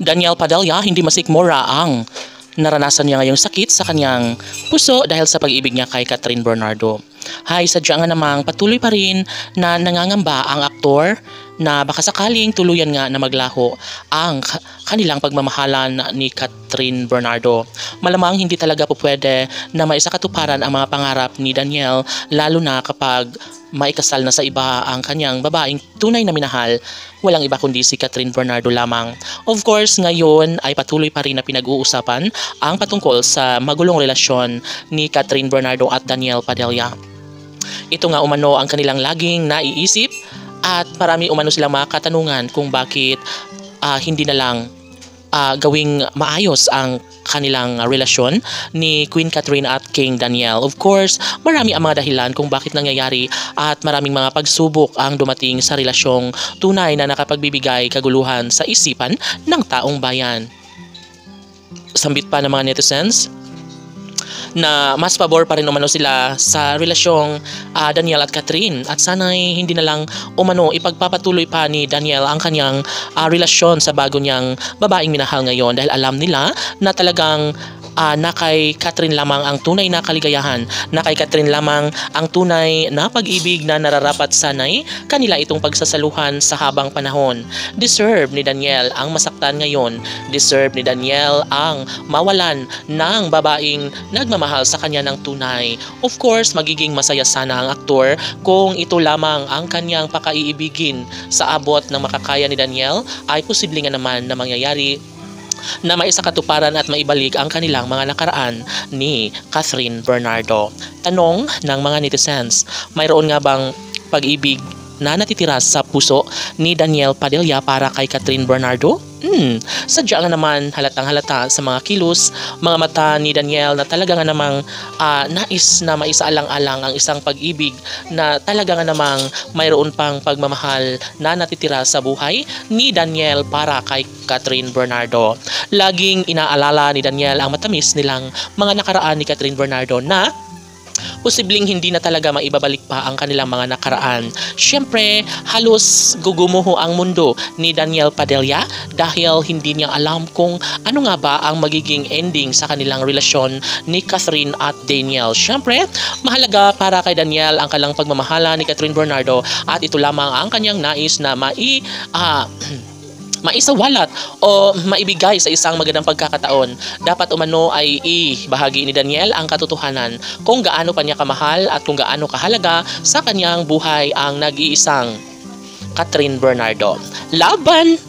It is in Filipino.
Daniel Padilla, hindi masikmura ang naranasan niya ngayong sakit sa kanyang puso dahil sa pag-ibig niya kay Catherine Bernardo. Hay, sadya nga namang patuloy pa rin na nangangamba ang aktor na baka sakaling tuluyan nga na maglaho ang kanilang pagmamahalan ni Catherine Bernardo. Malamang hindi talaga po pwede na maisakatuparan ang mga pangarap ni Daniel, lalo na kapag maikasal na sa iba ang kanyang babaeng tunay na minahal. Walang iba kundi si Catherine Bernardo lamang. Of course, ngayon ay patuloy pa rin na pinag-uusapan ang patungkol sa magulong relasyon ni Catherine Bernardo at Daniel Padilla. Ito nga umano ang kanilang laging naiisip at marami umano silang mga katanungan kung bakit hindi na lang gawing maayos ang kanilang relasyon ni Queen Catherine at King Daniel. Of course, marami ang mga dahilan kung bakit nangyayari at maraming mga pagsubok ang dumating sa relasyong tunay na nakapagbibigay kaguluhan sa isipan ng taong bayan. Sambit pa ng mga netizens na mas pabor pa rin umano sila sa relasyong Daniel at Catherine, at sana'y hindi na lang umano ipagpapatuloy pa ni Daniel ang kanyang relasyon sa bago niyang babaeng minahal ngayon, dahil alam nila na talagang na kay Catherine lamang ang tunay na kaligayahan, na kay Catherine lamang ang tunay na pag-ibig na nararapat sanay kanila itong pagsasaluhan sa habang panahon. Deserve ni Daniel ang masaktan ngayon. Deserve ni Daniel ang mawalan ng babaeng nagmamahal sa kanya ng tunay. Of course, magiging masaya sana ang aktor kung ito lamang ang kanyang pakaiibigin. Sa abot ng makakaya ni Daniel ay posible nga naman na mangyayari na maisakatuparan at maibalik ang kanilang mga nakaraan ni Catherine Bernardo. Tanong ng mga netizens, mayroon nga bang pag-ibig na natitira sa puso ni Daniel Padilla para kay Catherine Bernardo? Sadya nga naman halatang halata sa mga kilos, mga mata ni Daniel na talaga nga namang nais na maisaalang-alang ang isang pag-ibig na talaga nga namang mayroon pang pagmamahal na natitira sa buhay ni Daniel para kay Catherine Bernardo. Laging inaalala ni Daniel ang matamis nilang mga nakaraan ni Catherine Bernardo na posibleng hindi na talaga maibabalik pa ang kanilang mga nakaraan. Siyempre, halos gugumuho ang mundo ni Daniel Padilla dahil hindi niya alam kung ano nga ba ang magiging ending sa kanilang relasyon ni Catherine at Daniel. Siyempre, mahalaga para kay Daniel ang kanilang pagmamahala ni Catherine Bernardo, at ito lamang ang kanyang nais na maisawalat o maibigay sa isang magandang pagkakataon. Dapat umano ay ibahagi ni Daniel ang katotohanan kung gaano pa niya kamahal at kung gaano kahalaga sa kanyang buhay ang nag-iisang Catherine Bernardo. Laban!